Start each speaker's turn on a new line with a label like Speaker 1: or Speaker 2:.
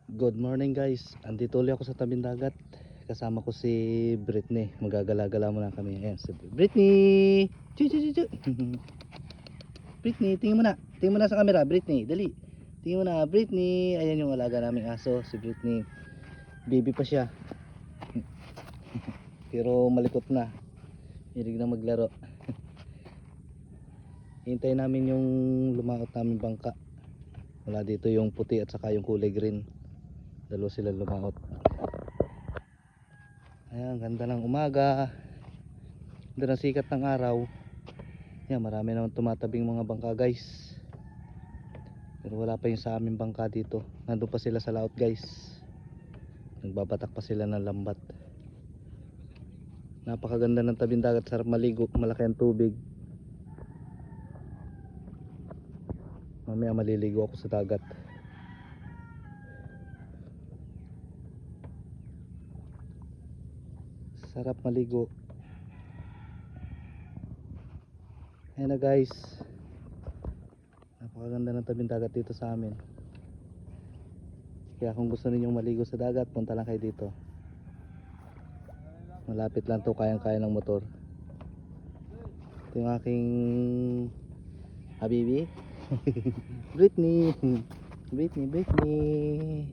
Speaker 1: Good morning guys, andito ulit ako sa tabing dagat. Kasama ko si Britney. Magagala-gala muna kami. Ayan si Britney. Chu chu chu chu. Britney, tingin mo na. Tingin mo na sa camera, Britney. Dali. Tingin mo na, Britney. Ayan yung alaga naming aso, si Britney. Baby pa siya. Pero malikot na. Hilig na maglaro. Hintayin namin yung lumaot namin bangka. Wala dito yung puti at saka yung kulay green. Dalawa sila lumaot. Ayan, ganda ng umaga. Ganda ng sikat ng araw. Ayan, marami naman tumatabing mga bangka guys. Pero wala pa yung sa aming bangka dito. Nandun pa sila sa laot guys. Nagbabatak pa sila ng lambat. Napakaganda ng tabing dagat, sarap maligo. Malaki ang tubig. Mamaya maliligo ako sa dagat. Sarap maligo. Ayan na guys, napakaganda ng tabing dagat dito sa amin. Kaya kung gusto ninyong maligo sa dagat, punta lang kayo dito. Malapit lang to, kayang-kaya ng motor. Ito yung aking habibi. Britney. Britney.